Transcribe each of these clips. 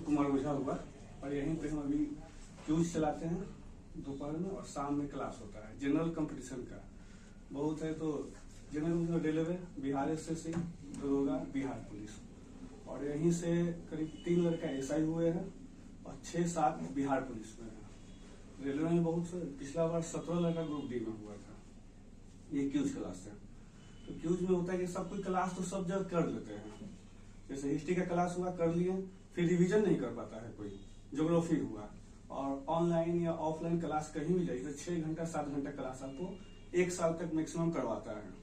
कुमार ओझा हुआ और यहीं पे हम अभी क्यूज चलाते हैं दोपहर में और शाम में क्लास होता है जनरल कंपटीशन का बहुत है। तो जनरल रेलवे, बिहार एसएससी, दरोगा, बिहार पुलिस और यहीं से करीब 3 लड़का एसआई हुए हैं और 6-7 बिहार पुलिस में है। रेलवे में बहुत से पिछला बार 17 लड़का ग्रुप डी में हुआ था। ये क्यूज क्लास है। तो क्यूज में होता है कि सब कोई क्लास तो सब जगह कर लेते हैं। जैसे हिस्ट्री का क्लास हुआ कर लिए, फिर रिवीजन नहीं कर पाता है कोई। ज्योग्राफी हुआ और ऑनलाइन या ऑफलाइन क्लास कहीं भी जाइए 6 घंटा 7 घंटा क्लास आपको 1 साल तक मैक्सिमम करवाता है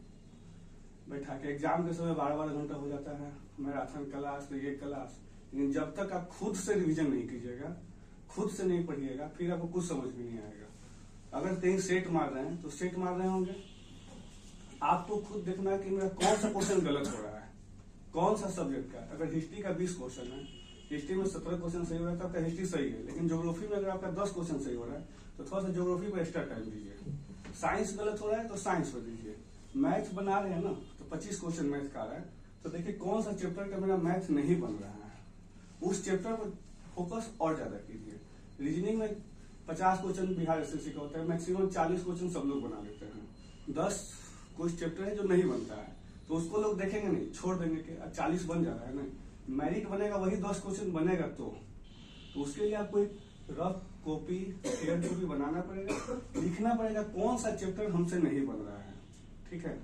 बैठा के। एग्जाम के समय 12-12 घंटा हो जाता है मैराथन क्लास, तो ये क्लास। लेकिन जब तक आप खुद से रिवीजन नहीं कीजिएगा, खुद से नहीं पढ़िएगा, फिर आपको कुछ समझ में नहीं आएगा। अगर कहीं सेट मार रहे हैं तो सेट मार रहे होंगे, आपको खुद देखना है कि मेरा कौन सा क्वेश्चन गलत हो रहा है, कौन सा सब्जेक्ट का। अगर हिस्ट्री का 20 क्वेश्चन है, हिस्ट्री में 17 क्वेश्चन सही हो रहा है तो आपका हिस्ट्री सही है। लेकिन ज्योग्राफी में अगर आपका 10 क्वेश्चन सही हो रहा है तो थोड़ा सा ज्योग्राफी पर एक्स्ट्रा टाइम दीजिए। साइंस गलत हो रहा है तो साइंस पर दीजिए। मैथ बना रहे हैं ना तो 25 क्वेश्चन मैथ का आ रहा है तो देखिए कौन सा चैप्टर का मेरा मैथ नहीं बन रहा है, उस चैप्टर पर फोकस और ज्यादा कीजिए। रीजनिंग में 50 क्वेश्चन बिहार एसएससी का होता है, मैक्सिमम 40 क्वेश्चन सब लोग बना लेते हैं। 10 कुछ चैप्टर है जो नहीं बनता है तो उसको लोग देखेंगे नहीं, छोड़ देंगे कि 40 बन जा रहा है। नहीं, मेरिट बनेगा वही 10 क्वेश्चन बनेगा तो उसके लिए आपको एक रफ कॉपी, क्लियर कॉपी बनाना पड़ेगा, लिखना पड़ेगा कौन सा चैप्टर हमसे नहीं बन रहा है, ठीक है।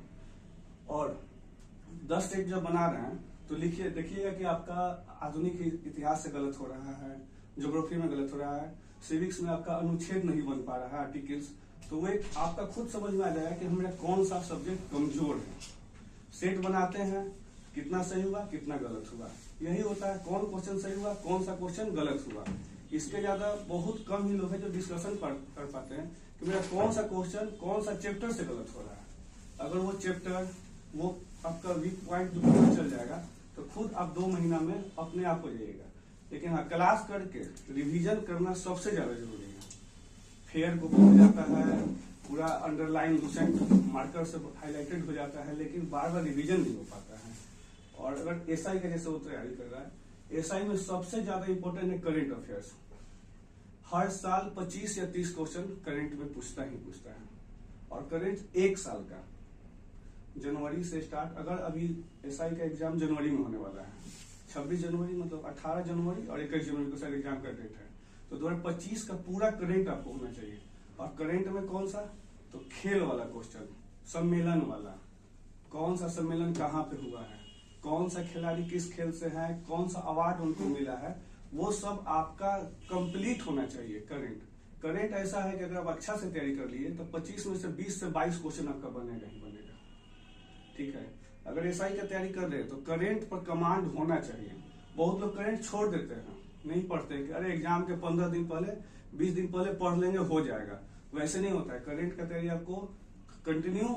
और 10 सेट जब बना रहे हैं तो लिखिए, देखिएगा कि आपका आधुनिक इतिहास से गलत हो रहा है, ज्योग्राफी में गलत हो रहा है, सिविक्स में आपका अनुच्छेद नहीं बन पा रहा है, आर्टिकल्स। तो वो एक आपका खुद समझ में आ जाएगा कि हमारा कौन सा सब्जेक्ट कमजोर है। सेट बनाते हैं, कितना सही हुआ कितना गलत हुआ, यही होता है। कौन क्वेश्चन सही हुआ, कौन सा क्वेश्चन गलत हुआ। इसके ज्यादा बहुत कम ही लोग हैं जो डिस्कशन कर पाते हैं कि मेरा कौन सा क्वेश्चन कौन सा चैप्टर से गलत हो रहा है। अगर वो चैप्टर वो आपका वीक पॉइंट जो पता चल जाएगा तो खुद आप 2 महीना में अपने आप हो जाइएगा। लेकिन हाँ, क्लास करके रिवीजन करना सबसे ज्यादा जरूरी है। फेयर को हो जाता है, पूरा अंडरलाइन लूसेंट मार्कर से हाईलाइटेड हो जाता है, लेकिन बार बार रिवीजन नहीं हो पाता है। और अगर एसआई का जैसे वो तैयारी कर रहा है, एसआई में सबसे ज्यादा इंपॉर्टेंट है करंट अफेयर्स। हर साल 25 या 30 क्वेश्चन करंट में पूछता है और करंट 1 साल का जनवरी से स्टार्ट। अगर अभी एसआई का एग्जाम जनवरी में होने वाला है, 26 जनवरी मतलब 18 जनवरी और 21 जनवरी को शायद एग्जाम का डेट है, तो 2025 का पूरा करंट आपको होना चाहिए। और करंट में कौन सा, तो खेल वाला क्वेश्चन, सम्मेलन वाला, कौन सा सम्मेलन कहाँ पे हुआ है, कौन सा खिलाड़ी किस खेल से है, कौन सा अवार्ड उनको मिला है, वो सब आपका कंप्लीट होना चाहिए। करंट ऐसा है कि अगर आप अच्छा से तैयारी कर लिए तो 25 में से 20 से 22 क्वेश्चन आपका बनेगा ही बनेगा, ठीक है। अगर एसआई का तैयारी कर रहे हैं तो करंट पर कमांड होना चाहिए। बहुत लोग करंट छोड़ देते हैं, नहीं पढ़ते हैं कि अरे एग्जाम के 15 दिन पहले 20 दिन पहले पढ़ लेंगे हो जाएगा। वैसे नहीं होता है। करंट का तैयारी आपको कंटिन्यू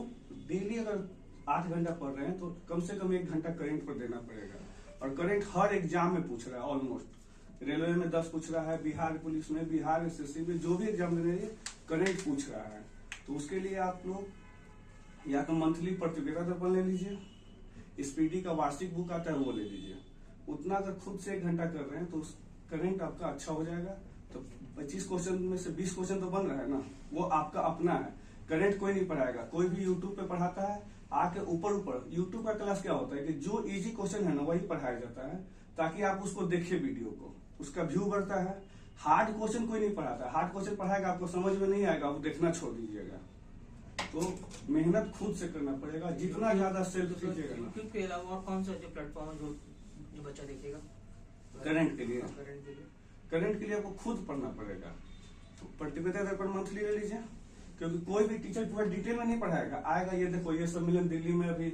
डेली अगर 8 घंटा पढ़ रहे हैं तो कम से कम 1 घंटा करंट पर देना पड़ेगा। और करंट हर एग्जाम में पूछ रहा है ऑलमोस्ट। रेलवे में 10 पूछ रहा है, बिहार पुलिस में, बिहार एसएससी में, जो भी एग्जाम दे रही है करंट पूछ रहा है। तो उसके लिए आप लोग या तो मंथली प्रतियोगिता दर्पण ले लीजिए, स्पीडी का वार्षिक बुक आता है वो ले लीजिए। उतना अगर खुद से 1 घंटा कर रहे हैं तो करंट आपका अच्छा हो जाएगा। तो 25 क्वेश्चन में से 20 क्वेश्चन तो बन रहा है ना, वो आपका अपना है। करंट कोई नहीं पढ़ाएगा, कोई भी यूट्यूब पे पढ़ाता है आके ऊपर। यूट्यूब का क्लास क्या होता है कि जो इजी क्वेश्चन है ना वही पढ़ाया जाता है ताकि आप उसको देखिए वीडियो को, उसका व्यू बढ़ता है। हार्ड क्वेश्चन कोई नहीं पढ़ाता है। हार्ड क्वेश्चन पढ़ाएगा आपको समझ में नहीं आएगा, आप देखना छोड़ दीजिएगा। तो मेहनत खुद से करना पड़ेगा, जितना ज्यादा सेल्फ कीजिएगा। यूट्यूब के अलावा और कौन सा जो प्लेटफॉर्म है जो बच्चा देखेगा करंट के लिए? करंट के लिए आपको खुद पढ़ना पड़ेगा। तो प्रतियोगिता दर्पण मंथली ले लीजिए, क्योंकि कोई भी टीचर पूरा डिटेल में नहीं पढ़ाएगा। आएगा ये देखो ये सम्मेलन दिल्ली में अभी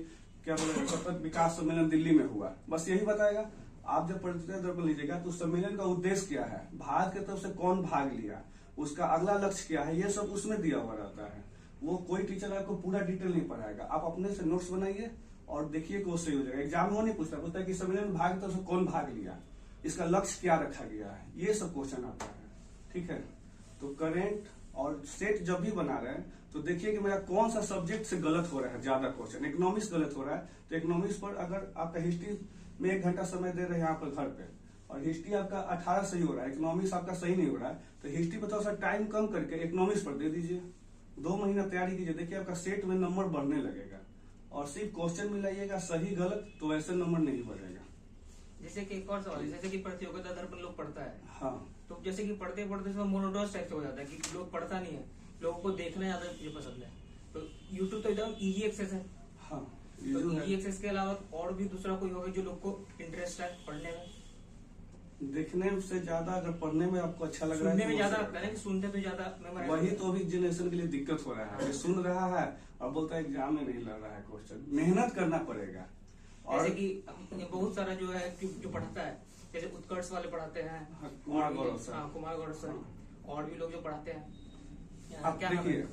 क्या बोले सतत विकास सम्मेलन दिल्ली में हुआ, बस यही बताएगा। आप जब प्रतियोगिता दर्पण लीजिएगा तो सम्मेलन का उद्देश्य क्या है, भारत की तरफ से कौन भाग लिया, उसका अगला लक्ष्य क्या है, ये सब उसमें दिया हुआ रहता है। वो कोई टीचर आपको पूरा डिटेल नहीं पढ़ाएगा। आप अपने से नोट्स बनाइए और देखिए कि वो सही हो जाएगा। एग्जाम में वो नहीं पूछता कि सम्मेलन में भाग की तरफ से कौन भाग लिया, इसका लक्ष्य क्या रखा गया है, ये सब क्वेश्चन आता है, ठीक है। तो करंट और सेट जब भी बना रहे हैं तो देखिए कि मेरा कौन सा सब्जेक्ट से गलत हो रहा है ज्यादा क्वेश्चन। इकोनॉमिक्स गलत हो रहा है तो इकोनॉमिक्स पर अगर आप हिस्ट्री में 1 घंटा समय दे रहे हैं यहाँ पर घर पे, और हिस्ट्री आपका 18 सही हो रहा है, इकोनॉमिक्स आपका सही नहीं हो रहा है, तो हिस्ट्री पर थोड़ा सा टाइम कम करके इकोनॉमिक्स पर दे दीजिए, 2 महीना तैयारी कीजिए, देखिए आपका सेट में नंबर बढ़ने लगेगा। और सिर्फ क्वेश्चन मिलाइएगा सही गलत, तो वैसे नंबर नहीं बढ़ेगा। जैसे कि एक और सवाल है, जैसे कि प्रतियोगिता दर्पण लोग पढ़ता है, हाँ, तो जैसे कि पढ़ते पढ़ते मोनोटोनस टाइप से हो जाता है कि लोग पढ़ता नहीं है, लोगों को देखना ज्यादा ये पसंद है। तो यूट्यूब तो एकदम इजी एक्सेस है, हाँ, तो इजी एक्सेस के अलावा और भी दूसरा कोई होगा जो लोग को इंटरेस्ट है पढ़ने में? देखने से ज्यादा अगर पढ़ने में आपको अच्छा लग रहा है, सुनने में ज्यादा लगता है ना, कि सुनते तो ज्यादा मेमोराइज। वही तो अभी जनरेशन के लिए दिक्कत हो रहा है, ये सुन रहा है और बोलता है एग्जाम में नहीं लग रहा है क्वेश्चन, मेहनत करना पड़ेगा। और जैसे कि बहुत सारा जो है जो पढ़ता है, जैसे उत्कर्ष वाले पढ़ाते हैं, कुमार गौरव सर, हाँ कुमार गौरव सर, और भी लोग जो पढ़ाते हैं, आप क्या नाम देखिए है?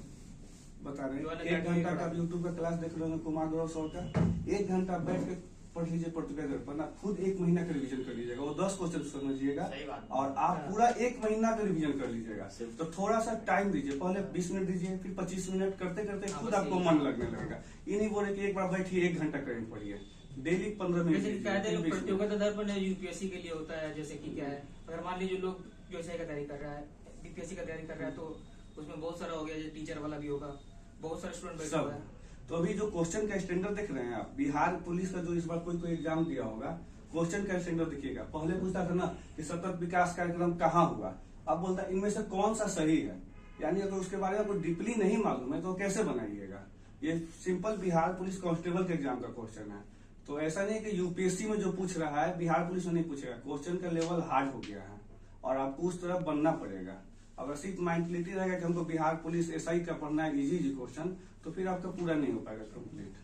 बता रहे जो हैं, अलग 1 घंटा अलग का यूट्यूब का क्लास देख रहे हो कुमार गौरव सर का, 1 घंटा बैठ के पढ़ लीजिए प्रतियोगिता दर्पण, आप खुद 1 महीना का रिवीजन कर लीजिएगा, वो 10 क्वेश्चन समझिएगा और आप पूरा 1 महीना का रिवीजन कर लीजिएगा। तो थोड़ा सा टाइम दीजिए, पहले 20 मिनट दीजिए, फिर 25 मिनट, करते करते खुद आपको मन लगने लगेगा। ये नहीं बोले कि एक बार बैठिए 1 घंटा करेंगे पढ़िए, डेली 15 मिनट। जैसे कि कहते हैं प्रतियोगिता दर्पण यूपीएससी के लिए होता है, जैसे कि क्या है, अगर मान लीजिए लोग जो का तैयारी कर रहा है, बीपीएससी का तैयारी कर रहा है, तो उसमें बहुत सारा हो गया, जैसे टीचर वाला भी होगा, बहुत सारे स्टूडेंट बैठे हुए हैं। तो अभी जो क्वेश्चन का स्टैंडर्ड देख रहे हैं आप, बिहार पुलिस का जो इस बार कोई एग्जाम दिया होगा, क्वेश्चन का स्टैंडर्ड देखिएगा। पहले पूछता था ना कि सतत विकास कार्यक्रम कहाँ हुआ, अब बोलता है इनमें से कौन सा सही है। यानी अगर उसके बारे में कोई डीपली नहीं मालूम है तो कैसे बनाइएगा। ये सिंपल बिहार पुलिस कांस्टेबल के एग्जाम का क्वेश्चन है, तो ऐसा नहीं कि यूपीएससी में जो पूछ रहा है बिहार पुलिस में नहीं पूछेगा। क्वेश्चन का लेवल हार्ड हो गया है और आपको उस तरफ बनना पड़ेगा। अगर सिर्फ मेंटलिटी रहेगा कि हमको बिहार पुलिस एसआई का पढ़ना है इजी क्वेश्चन, तो फिर आपका पूरा नहीं हो पाएगा कंप्लीट।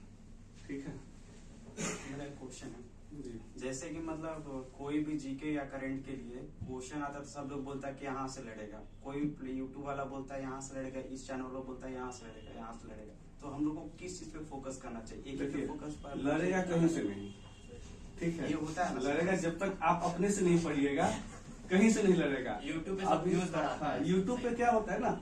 ठीक है, मेरा एक क्वेश्चन है जी। जैसे कि मतलब कोई भी जीके या करंट के लिए क्वेश्चन आता है तो सब लोग बोलता है कि यहाँ से लड़ेगा, कोई यूट्यूब वाला बोलता है यहाँ से लड़ेगा, इस चैनल वाला बोलता है यहाँ से लड़ेगा, यहाँ से लड़ेगा। तो हम लोग को किस चीज पे फोकस करना चाहिए? एक ही पे फोकस पर लड़ेगा कहीं से नहीं। ठीक है, ये होता है ना, लड़ेगा जब तक आप अपने से नहीं पढ़िएगा, कहीं से नहीं लड़ेगा। यूट्यूब पे सब व्यूज बढ़ाता है। यूट्यूब पे क्या होता है ना,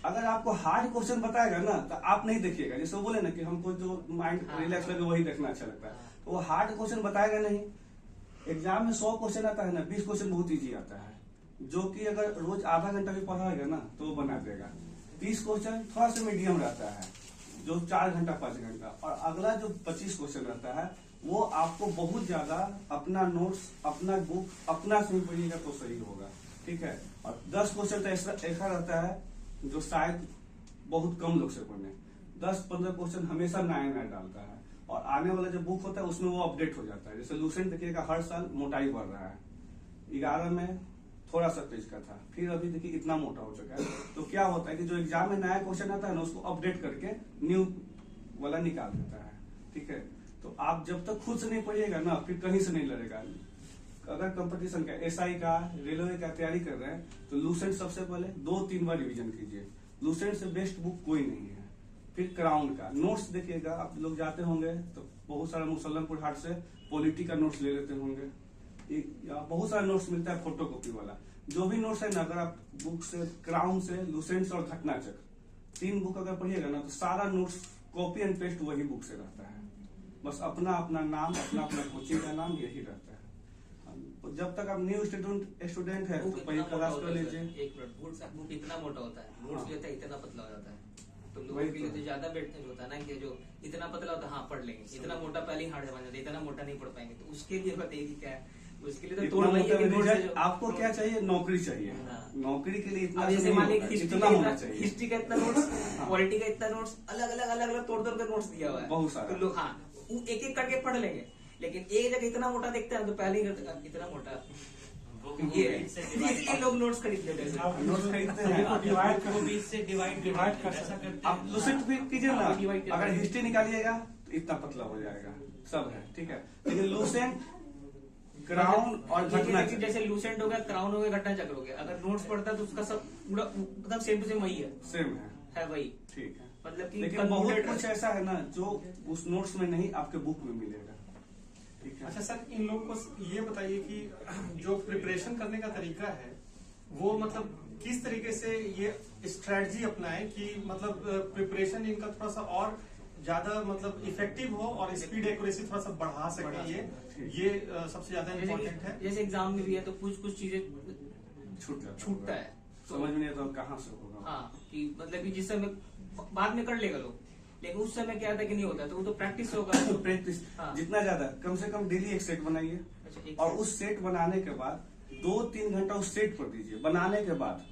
अगर आपको हार्ड क्वेश्चन बताएगा ना तो आप नहीं देखिएगा। जैसे वो बोले ना कि हमको जो माइंड रिलैक्स लगे वही देखना अच्छा लगता है, तो वो हार्ड क्वेश्चन बताएगा नहीं। एग्जाम में 100 क्वेश्चन आता है ना, 20 क्वेश्चन बहुत इजी आता है, जो कि अगर रोज आधा घंटा भी पढ़ाएगा ना तो वो बना देगा। 30 क्वेश्चन थोड़ा सा मीडियम रहता है, जो 4 घंटा 5 घंटा, और अगला जो 25 क्वेश्चन रहता है वो आपको बहुत ज्यादा अपना नोट्स, अपना बुक, अपना से पढ़िएगा तो सही होगा। ठीक है, और 10 क्वेश्चन तो ऐसा रहता है जो शायद बहुत कम लोग से पढ़ने, 10-15 क्वेश्चन हमेशा नया नया डालता है, और आने वाला जो बुक होता है उसमें वो अपडेट हो जाता है। जैसे लूसेंट देखिएगा हर साल मोटाई बढ़ रहा है, 11 में थोड़ा सा पेज का था, फिर अभी देखिए इतना मोटा हो चुका है। तो क्या होता है कि जो एग्जाम में नया क्वेश्चन आता है ना उसको अपडेट करके न्यू वाला निकाल देता है। ठीक है, तो आप जब तक खुद से नहीं पढ़िएगा ना फिर कहीं से नहीं लड़ेगा। अगर कंपटीशन का, एसआई का, रेलवे का तैयारी कर रहे हैं तो लूसेंट सबसे पहले 2-3 बार रिवीजन कीजिए। लूसेंट से बेस्ट बुक कोई नहीं है। फिर क्राउन का नोट्स देखिएगा, आप लोग जाते होंगे तो बहुत सारा मुसल्लमपुर हाट से पॉलिटी का नोट्स ले लेते होंगे, बहुत सारा नोट्स मिलता है फोटोकॉपी वाला। जो भी नोट्स है ना, अगर आप बुक से, क्राउन से, लूसेंट और घटनाचक्र, 3 बुक अगर पढ़िएगा ना तो सारा नोट्स कॉपी एंड पेस्ट वही बुक से रहता है। बस अपना अपना नाम, अपना अपना कोचिंग का नाम यही रहता है। जब तक आप न्यू स्टूडेंट है तो पहले क्लास कर लीजिए। एक मिनट, बुक इतना मोटा होता है, नोट्स जो होता है इतना पतला हो जाता है, तो लोगों के लिए तो ज्यादा बेटर होता है ना कि जो इतना पतला होता है हाँ पढ़ लेंगे, इतना मोटा पहले ही हार्ड बन जाता है, इतना मोटा नहीं पढ़ पाएंगे। तो उसके लिए बताइए कि क्या है, उसके लिए तो तोड़ नहीं। आपको क्या चाहिए, नौकरी चाहिए। नौकरी के लिए इतना जैसे मान लीजिए इतना होना चाहिए। हिस्ट्री का इतना नोट्स, पॉलिटी का इतना नोट्स, अलग अलग तोड़ कर नोट्स दिया हुआ है बहुत सारा, तो लोग हाँ एक एक करके पढ़ लेंगे। लेकिन एक जगह इतना मोटा देखते हैं तो पहले ही इतना मोटा ये है, इसलिए लोग नोट्स खरीद लेते हैं। नोट्स खरीदते हैं, डिवाइड कर सकते हैं। आप लूसेंट भी कीजिए ना, अगर हिस्ट्री निकालिएगा तो इतना पतला हो जाएगा, सब है। ठीक है, लेकिन लूसेंट, क्राउन और घटना, जैसे लूसेंट हो गया, क्राउन हो गया, घटना चक्र हो गया, अगर नोट्स पढ़ता है तो उसका सब पूरा मतलब सेम टू सेम वही है, सेम है वही। ठीक है, मतलब कि लेकिन बहुत कुछ ऐसा है ना जो उस नोट्स में नहीं आपके बुक में मिलेगा। ठीक है, अच्छा सर, इन लोगों को ये बताइए कि जो प्रिपरेशन करने का तरीका है वो मतलब किस तरीके से ये स्ट्रेटजी अपनाएं कि मतलब प्रिपरेशन इनका थोड़ा सा और ज्यादा मतलब इफेक्टिव हो और स्पीड एक्यूरेसी थोड़ा सा बढ़ा सके, ये सबसे ज्यादा इम्पोर्टेंट है। जैसे एग्जाम में भी है तो कुछ चीजें छूटता है, समझ में नहीं आता कहाँ से होगा। हाँ, कि मतलब कि जिस समय बाद में कर लेगा लोग, लेकिन उस समय क्या था कि नहीं होता, तो वो तो प्रैक्टिस होगा। तो प्रैक्टिस जितना ज्यादा, कम से कम डेली एक सेट बनाइए, और उस सेट बनाने के बाद 2-3 घंटा उस सेट पर दीजिए। बनाने के बाद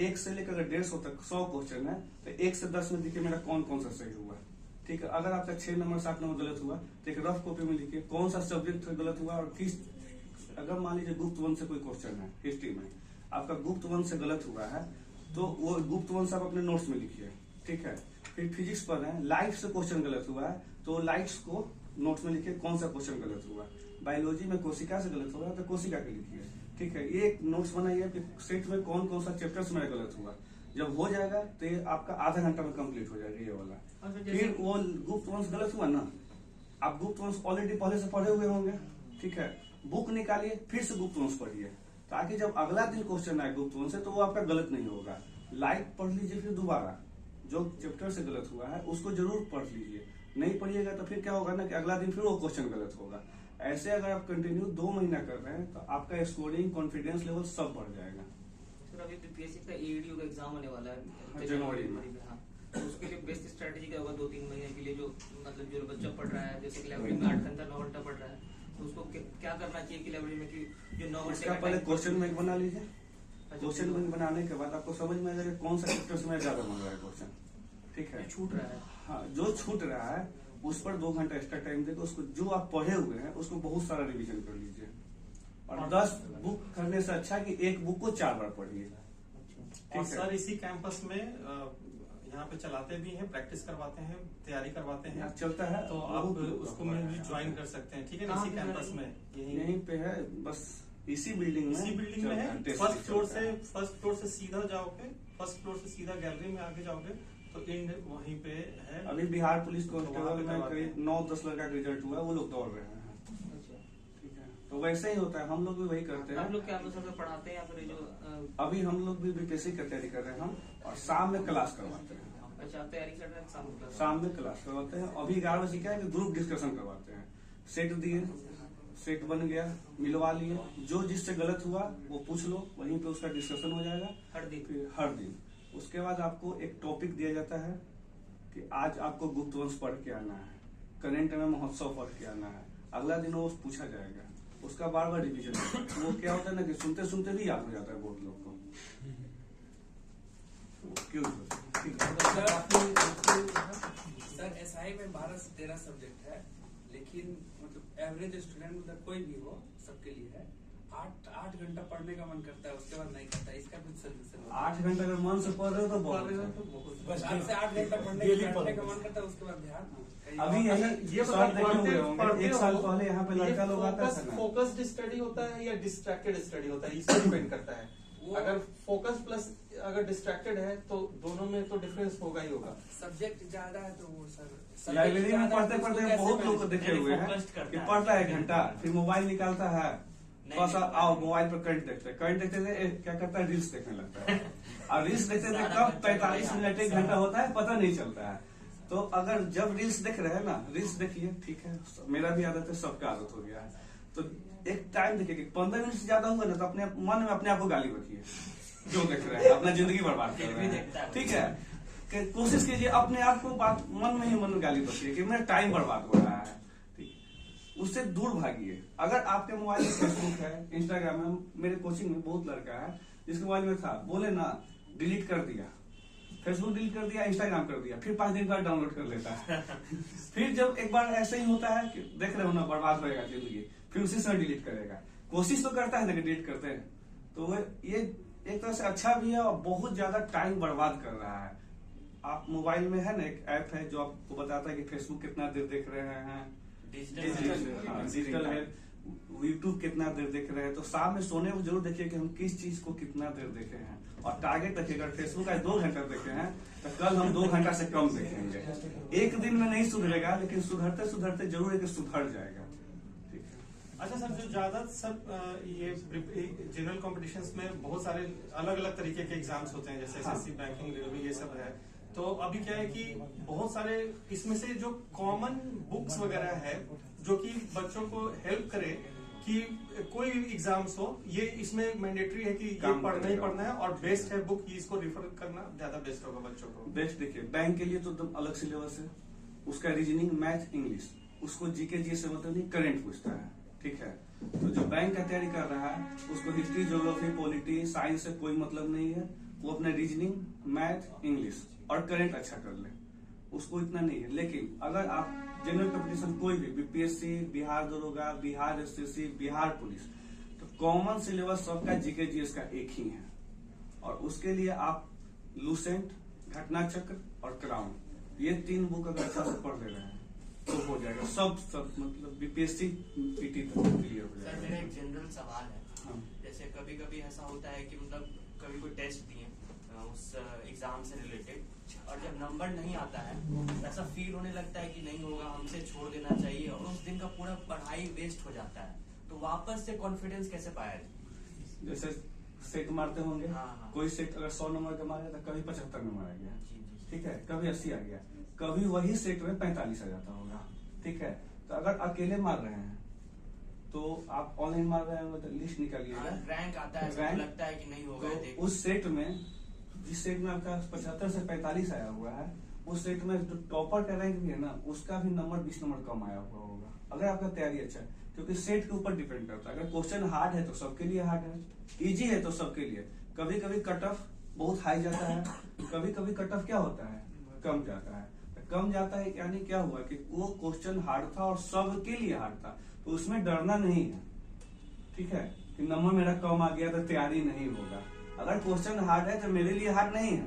1 से लेकर 150 तक 100 क्वेश्चन है, तो 1 से 10 में देखिए मेरा कौन कौन सा सही हुआ। ठीक है, अगर आपका 6 नंबर 7 नंबर गलत हुआ तो एक रफ कॉपी में लिखिए कौन सा सब्जेक्ट गलत हुआ और किस। अगर मान लीजिए गुप्त वंश से कोई क्वेश्चन है हिस्ट्री में, आपका गुप्त वंश से गलत हुआ है, तो वो गुप्त वंश आप अपने नोट्स में लिखिए। ठीक है, फिर फिजिक्स पर है, लाइट से क्वेश्चन गलत हुआ है तो लाइट्स को नोट्स में लिखिए कौन सा क्वेश्चन गलत हुआ। बायोलॉजी में कोशिका से गलत हुआ तो कोशिका के लिखिए। ठीक है, ये एक नोट्स बनाइए कि सेट में कौन कौन सा चैप्टर्स में गलत हुआ। जब हो जाएगा तो ये आपका आधा घंटा में कंप्लीट हो जाएगा ये वाला। फिर वो गुप्त वंश गलत हुआ ना, आप गुप्त वंश ऑलरेडी पहले से पढ़े हुए होंगे। ठीक है, बुक निकालिए, फिर से गुप्त वंश पढ़िए, ताकि जब अगला दिन क्वेश्चन आए गुप्त वंश से तो वो आपका गलत नहीं होगा। लाइट पढ़ लीजिए, फिर दोबारा जो चैप्टर से गलत हुआ है उसको जरूर पढ़ लीजिए। नहीं पढ़िएगा तो फिर क्या होगा ना कि अगला दिन फिर वो क्वेश्चन गलत होगा। ऐसे अगर आप कंटिन्यू 2 महीना कर रहे हैं तो आपका स्कोरिंग, कॉन्फिडेंस लेवल सब बढ़ जाएगा। सर अभी बीपीएससी का एडीओ का एग्जाम होने वाला है जनवरी में। हाँ, तो उसके लिए बेस्ट स्ट्रेटेजी क्या होगा 2-3 महीने के लिए, जो मतलब जो बच्चा पढ़ रहा है, जैसे कि लाइब्रेरी में 8 घंटा 9 घंटा पढ़ रहा है, तो उसको क्या करना चाहिए कि लाइब्रेरी में कि जो 9 घंटे का पहले क्वेश्चन बैंक बना लीजिए। क्वेश्चन बैंक बनाने के बाद आपको समझ में आ जाएगा कौन सा चैप्टर से ज्यादा बन रहा है क्वेश्चन। ठीक है, छूट रहा है। हाँ, जो छूट रहा है उस पर 2 घंटा एक्स्ट्रा टाइम देकर उसको, जो आप पढ़े हुए हैं उसको बहुत सारा रिवीजन कर लीजिए। और 10 बुक करने से अच्छा कि एक बुक को 4 बार पढ़िए। और सर इसी कैंपस में यहाँ पे चलाते भी हैं, प्रैक्टिस करवाते हैं, तैयारी करवाते हैं, चलता है, तो आप उसको में भी ज्वाइन कर सकते हैं। ठीक है, इसी कैंपस में यहीं पे है, बस इसी बिल्डिंग में है। फर्स्ट फ्लोर से सीधा जाओगे, फर्स्ट फ्लोर से सीधा गैलरी में आगे जाओगे तो एंड वहीं पे है। अभी बिहार पुलिस कांस्टेबल में करीब 9-10 लड़का का रिजल्ट हुआ है, वो लोग दौड़ रहे हैं। ठीक है, तो वैसे ही होता है, हम लोग भी वही करते हैं। हम लोग क्या पढ़ाते हैं या फिर जो अभी हम लोग भी बीपीएससी की तैयारी कर रहे हैं हम, और शाम में क्लास करवाते हैं। अच्छा, तैयारी कर रहे हैं, शाम में क्लास करवाते हैं। अभी 11 बजे क्या है कि ग्रुप डिस्कशन करवाते हैं। सेट दिए, सेट बन गया, मिलवा लिए, जो जिससे गलत हुआ वो पूछ लो, वहीं पे उसका डिस्कशन हो जाएगा हर दिन। उसके बाद आपको एक टॉपिक दिया जाता है कि आज आपको गुप्त वंश पढ़ के आना है, करंट में महोत्सव पढ़ के आना है। अगला दिन वो पूछा जाएगा, उसका बार बार रिविजन होगा। वो क्या होता है ना कि सुनते सुनते भी याद हो जाता है बहुत लोग को। क्यों सर एसआई में 12 से 13 सब्जेक्ट है, लेकिन मतलब एवरेज स्टूडेंट मतलब कोई भी हो सबके लिए है 8 घंटा पढ़ने का मन करता है, उसके बाद नहीं करता है। इसका कुछ सोल्यूशन? 8 घंटा अगर मन से पढ़ रहे हो तो बहुत, बस 7 से 8 घंटा पढ़ने का मन करता है, उसके बाद ध्यान अभी ये एक साल पहले यहाँ पे लड़का लोग आता है। फोकस्ड स्टडी होता है या डिस्ट्रैक्टेड स्टडी होता है, इस पर डिपेंड करता है। अगर फोकस प्लस अगर डिस्ट्रैक्टेड है तो दोनों में तो डिफरेंस होगा ही होगा। सब्जेक्ट ज्यादा है तो वो सर लाइब्रेरी में पढ़ते पढ़ते बहुत लोग को देखे हुए हैं कि पढ़ता है घंटा, फिर मोबाइल निकालता है, थोड़ा सा आओ मोबाइल पर करंट देखते हैं, करंट देखते क्या करता है, रील्स देखने लगता है। और रील्स देखते थे कब 45 मिनट 1 घंटा होता है पता नहीं चलता है। तो अगर जब रील्स देख रहे हैं ना, रील्स देखिए, ठीक है, मेरा भी आदत है, सबका आदत हो गया है। तो एक टाइम देखिए कि 15 मिनट से ज्यादा हुआ ना तो अपने मन में अपने आप को गाली बकिए, जो देख रहे हैं अपना जिंदगी बर्बाद कर रहे हैं। ठीक है, कोशिश कीजिए अपने आप को बात मन में ही मन में गाली बकिए कि मेरा टाइम बर्बाद हो रहा है। उससे दूर भागिए। अगर आपके मोबाइल में फेसबुक है, इंस्टाग्राम है, मेरे कोचिंग में बहुत लड़का है जिसके मोबाइल में था, बोले ना डिलीट कर दिया, फेसबुक डिलीट कर दिया, इंस्टाग्राम कर दिया, फिर 5 दिन बाद डाउनलोड कर लेता है। फिर जब एक बार ऐसे ही होता है कि देख रहे हो ना बर्बाद होएगा जिंदगी, फिर उसी समय डिलीट करेगा। कोशिश तो करता है ना कि डिलीट करते हैं, तो ये एक तरह से अच्छा भी है और बहुत ज्यादा टाइम बर्बाद कर रहा है। आप मोबाइल में है ना एक ऐप है जो आपको बताता है कि फेसबुक कितना देर देख रहे हैं, डिजिटल है, यूट्यूब कितना देर देख रहे हैं। तो शाम में सोने को जरूर देखिए कि हम किस चीज को कितना देर देखे हैं, और टारगेट रखिए अगर फेसबुक आज 2 घंटा देखे हैं तो कल हम 2 घंटा से कम देखेंगे। एक दिन में नहीं सुधरेगा, लेकिन सुधरते सुधरते जरूर है कि सुधर जाएगा। अच्छा सर, जो ज्यादा सब ये जनरल कॉम्पिटिशन्स में बहुत सारे अलग अलग तरीके के एग्जाम्स होते हैं, जैसे एसएससी, बैंकिंग, रेलवे, ये सब है। तो अभी क्या है कि बहुत सारे इसमें से जो कॉमन बुक्स वगैरह है जो कि बच्चों को हेल्प करे कि कोई भी एग्जाम्स हो, ये इसमें मैंडेटरी है कि ये पढ़ना ही पढ़ना है और बेस्ट है बुक, इसको रिफर करना ज्यादा बेस्ट होगा बच्चों को। बेस्ट देखिए, बैंक के लिए तो एकदम अलग सिलेबस है, उसका रीजनिंग, मैथ, इंग्लिश, उसको जीके जी से मतलब नहीं, करंट पूछता है, ठीक है। तो जो बैंक का तैयारी कर रहा है उसको हिस्ट्री, ज्योग्राफी, पॉलिटी, साइंस से कोई मतलब नहीं है, वो अपना रीजनिंग, मैथ, इंग्लिश और करंट अच्छा कर ले, उसको इतना नहीं है। लेकिन अगर आप जनरल कंपटीशन कोई भी, बीपीएससी, बिहार दरोगा, बिहार एसएससी, बिहार पुलिस, तो कॉमन सिलेबस सबका जीके जीएस का एक ही है, और उसके लिए आप लूसेंट, घटना चक्र और क्राउन, ये 3 बुक अगर अच्छा से पढ़ ले रहे हैं तो हो जाएगा सब मतलब बीपीएससी पीटी तक क्लियर हो सर जाएगा। मेरा एक जनरल सवाल है, हाँ। जैसे कभी कभी ऐसा होता है कि मतलब कभी कोई टेस्ट दिए उस एग्जाम से रिलेटेड और जब नंबर नहीं आता है तो ऐसा फील होने लगता है कि नहीं होगा, हमसे छोड़ देना चाहिए और उस दिन का पूरा पढ़ाई वेस्ट हो जाता है, तो वापस से कॉन्फिडेंस कैसे पाया जाए? जैसे सेट मारते होंगे, हाँ। कोई सेट अगर 100 नंबर का मारा तो कभी 75 में मारा गया, जी जी ठीक है, कभी 80 आ गया, कभी वही सेट में 45 आ जाता होगा, ठीक है। तो अगर अकेले मार रहे हैं तो आप ऑनलाइन मार रहे हैं तो लिस्ट निकालिएगा, रैंक आता है, रैंक, लगता है कि नहीं होगा, तो देखो उस सेट में जिस सेट में आपका 75 से 45 आया हुआ है, उस सेट में जो टॉपर का रैंक भी है ना, उसका भी नंबर 20 नंबर कम आया हुआ होगा, अगर आपका तैयारी अच्छा है, क्योंकि सेट के ऊपर डिपेंड करता है। अगर क्वेश्चन हार्ड है तो सबके लिए हार्ड है, इजी है तो सबके लिए। कभी कभी कट ऑफ बहुत हाई जाता है, कभी कभी कट ऑफ क्या होता है, कम जाता है। कम जाता है यानी क्या हुआ कि वो क्वेश्चन हार्ड था और सबके लिए हार्ड था, तो उसमें डरना नहीं है, ठीक है, कि नंबर मेरा कम आ गया तो तैयारी नहीं होगा। अगर क्वेश्चन हार्ड है तो मेरे लिए हार्ड नहीं है,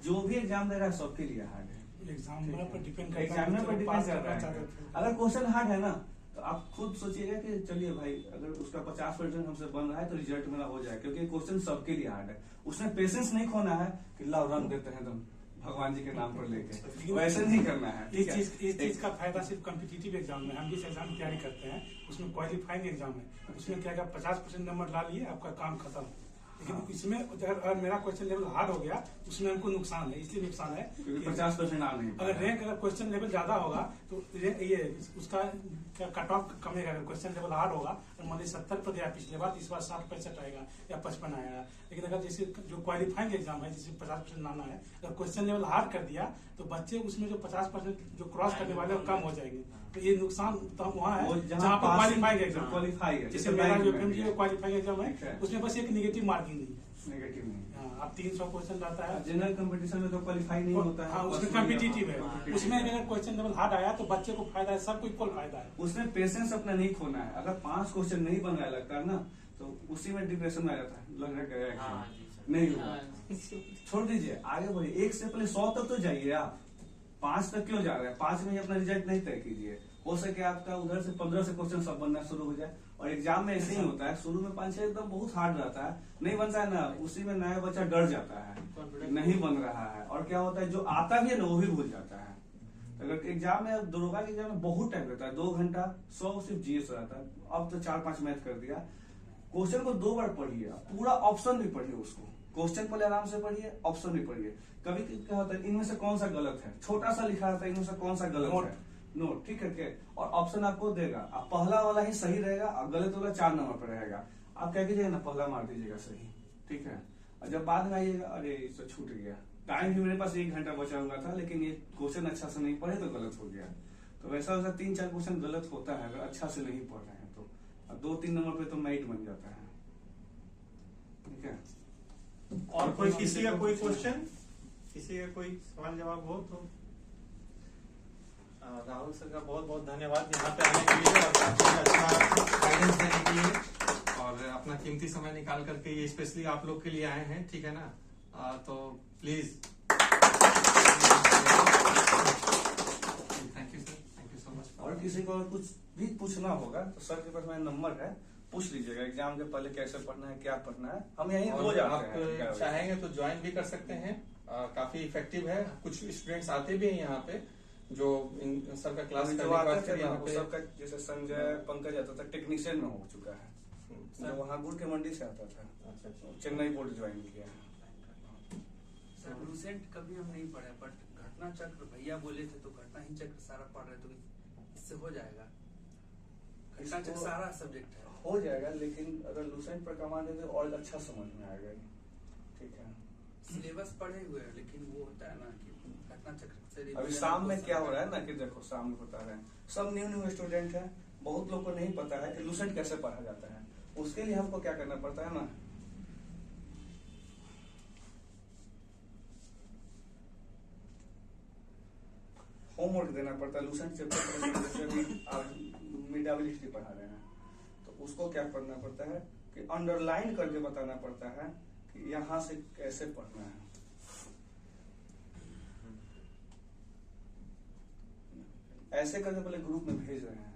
जो भी एग्जाम दे रहा है सबके लिए हार्ड है, एग्जामिनर पर डिपेंड एग्जामिनर पर डिपेंड कर रहा है। अगर क्वेश्चन हार्ड है ना तो आप खुद सोचिएगा कि चलिए भाई अगर उसका 50% हमसे बन रहा है तो रिजल्ट मेरा हो जाए, क्योंकि क्वेश्चन सबके लिए हार्ड है। उसमें पेशेंस नहीं खोना है कि लाओ रन देते हैं तुम भगवान जी के नाम पर लेके, वैसे नहीं करना है। इस चीज का फायदा सिर्फ कॉम्पिटिटिव एग्जाम में, हम जिस एग्जाम की तैयारी करते हैं उसमें क्वालिफाइंग एग्जाम है, उसमें क्या 50% नंबर ला लिए आपका काम खत्म। लेकिन इसमें अगर मेरा क्वेश्चन लेवल हार्ड हो गया उसमें हमको नुकसान है, इसलिए नुकसान है क्योंकि 50% आ नहीं, अगर रैंक अगर क्वेश्चन लेवल ज्यादा होगा तो ये उसका कट ऑफ कमेगा। अगर क्वेश्चन लेवल हार्ड होगा तो मान लीजिए 70 पर दिया पिछले बार, इस बार 60-65 आएगा या 55 आएगा। लेकिन अगर जैसे जो क्वालिफाइंग एग्जाम है जिसमें 50% लाना है, अगर क्वेश्चन लेवल हार्ड कर दिया तो बच्चे उसमें जो 50% जो क्रॉस करने वाले वो कम हो जाएंगे। तो ये नुकसान तो वहाँ है जहाँ पर क्वालिफाइंग एग्जाम, क्वालिफाई है, जैसे मेरा जो एमजी क्वालिफाइंग एग्जाम है उसमें बस एक निगेटिव मार्किंग नहीं है, नेगेटिव नहीं। आप 300 क्वेश्चन लाता है। जनरल कंपटीशन में तो क्वालिफाई नहीं होता है, हाँ, उसमें कॉम्पिटिटिव है, उसमें अगर क्वेश्चन लेवल हार्ड आया तो बच्चे को फायदा है, सबको इक्वल फायदा है। उसमें पेशेंस अपना नहीं खोना है। अगर 5 क्वेश्चन नहीं बन रहा है लगता है ना तो उसी में डिप्रेशन में आ जाता है, लग रहा है हाँ कि जी सर। नहीं हुआ, छोड़ दीजिए, आगे बढ़िए। 1 से पहले 100 तक तो जाइए आप, 5 तक क्यों जा रहे हैं? 5 में ही अपना रिजल्ट नहीं तय कीजिए, हो सके आपका उधर से 15 से क्वेश्चन सब बनना शुरू हो जाए। और एग्जाम में ऐसे ही होता है, शुरू में 5-6 एकदम बहुत हार्ड रहता है, नहीं बनता है ना, उसी में नया बच्चा डर जाता है, नहीं बन रहा है, और क्या होता है जो आता भी है ना वो भी भूल जाता है। अगर एग्जाम में, दरोगा के एग्जाम में बहुत टाइम लगता है, 2 घंटा 100 सिर्फ जीएस रहता है, अब तो 4-5 मैथ कर दिया। क्वेश्चन को 2 बार पढ़िए, पूरा ऑप्शन भी पढ़िए, उसको क्वेश्चन पहले आराम से पढ़िए, ऑप्शन भी पढ़िए। कभी क्या होता है इनमें से कौन सा गलत है, छोटा सा लिखा रहता है इनमें से कौन सा गलत है, नोट, ठीक है, और ऑप्शन आपको देगा, अब पहला वाला ही सही रहेगा और गलत वाला 4 नंबर पर रहेगा। आप क्या कीजिएगा ना, पहला मार दीजिएगा सही, ठीक है, और जब बाद में आइएगा अरे इससे छूट गया, टाइम भी मेरे पास 1 घंटा बचा हुआ था लेकिन ये क्वेश्चन अच्छा से नहीं पढ़े तो गलत हो गया। तो वैसा वैसा 3-4 क्वेश्चन गलत होता है अगर अच्छा से नहीं पढ़ रहे हैं तो, 2-3 नंबर पे तो मेरिट बन जाता है, ठीक है। और कोई किसी का कोई क्वेश्चन, किसी का कोई सवाल जवाब हो तो? राहुल सर का बहुत बहुत धन्यवाद यहाँ पे आने के लिए और काफी अच्छा गाइडेंस देने के लिए, और अपना कीमती समय निकाल करके ये स्पेशली आप लोग के लिए आए हैं, ठीक है ना। तो please thank you sir, thank you so much. और किसी को कुछ भी पूछना होगा तो सर के पास मेरा नंबर है, पूछ लीजिएगा एग्जाम के पहले कैसे पढ़ना है, क्या पढ़ना है, हम यहीं रोज आते हैं। आप चाहेंगे तो ज्वाइन भी कर सकते हैं, काफी इफेक्टिव है। कुछ स्टूडेंट्स आते भी हैं यहाँ पे जो इन सर का क्लास जो आते थे ना, सबका जैसे संजय, पंकज आता था, टेक्नीशियन में हो चुका है, जो वहाँ गुड़ के मंडी से आता था, अच्छा, चेन्नई बोर्ड ज्वाइन किया है। सर लूसेंट कभी हम नहीं पढ़े, बट घटना चक्र भैया बोले थे तो घटना ही चक्र सारा पढ़ रहे, तो इससे हो जाएगा। घटना चक्र सारा सब्जेक्ट है, हो जाएगा, लेकिन अगर लूसेंट पर कमांड है तो और अच्छा समझ में आएगा। ठीक है, सिलेबस पढ़े हुए हैं, लेकिन वो होता है ना कि घटना चक्र से अभी शाम में क्या हो रहा है ना कि देखो सामने बता रहे हैं, सब न्यू स्टूडेंट है, बहुत लोग को नहीं पता है कि लूसेंट कैसे पढ़ा जाता है। उसके लिए हमको क्या करना पड़ता है ना, होमवर्क देना पड़ता है। लूसेंट चैप्टर जैसे अभी आप मिडाबिलिटी पढ़ा रहे हैं तो उसको क्या करना पड़ता है कि अंडरलाइन करके बताना पड़ता है कि यहाँ से कैसे पढ़ना है। ऐसे करके पहले ग्रुप में भेज रहे हैं।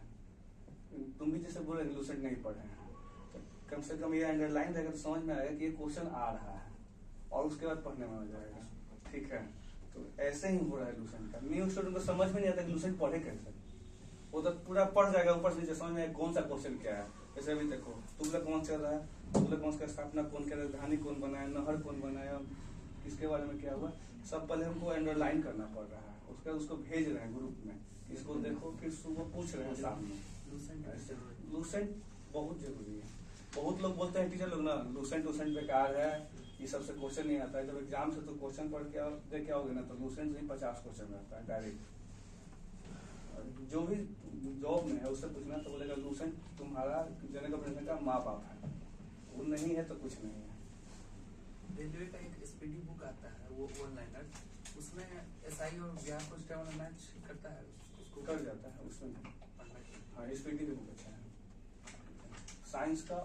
तुम भी जैसे बोल रहे हैं लूसेंट नहीं पढ़े हैं, तो कम से कम ये अंडरलाइन रहेगा तो समझ में आएगा कि ये क्वेश्चन आ रहा है और उसके बाद पढ़ने में आ जाएगा। ठीक है, तो ऐसे ही हो रहा है लूसेंट का। न्यू स्टूडेंट को समझ में नहीं आता कि लूसेंट पढ़े कैसे, वो तो पूरा पढ़ जाएगा ऊपर से नीचे, समझ में कौन सा क्वेश्चन क्या है। जैसे अभी देखो तुगलक वंश चल रहा है, तुगलक वंश का स्थापना कौन किया, राजधानी कौन बनाया, नहर कौन बनाया, इसके बारे में क्या हुआ, सब पहले हमको अंडरलाइन करना पड़ रहा है। उसके बाद उसको भेज रहे हैं ग्रुप में, इसको देखो, फिर सुबह पूछ रहे हैं सामने। लूसेंट बहुत जरूरी है। बहुत लोग बोलते हैं टीचर लोग ना लूसेंट बेकार है, ये सबसे क्वेश्चन नहीं आता है। जब एग्जाम से तो क्वेश्चन पढ़ के और दे के आओगे ना तो लूसेंट से ही 50 क्वेश्चन रहता है डायरेक्ट। जो भी जॉब में है उससे पूछना तो बोलेगा लूसेंट तुम्हारा जनक प्रश्न का माँ बाप है, वो नहीं है तो कुछ नहीं है। रेलवे का एक स्पीडी बुक आता है, वो वन लाइनर, उसमें एसआई और बिहार पोस्ट वाला मैच करता है, उसको कर जाता है उसमें। पढ़ना चाहिए। हाँ, स्पीडी भी बहुत अच्छा है। साइंस का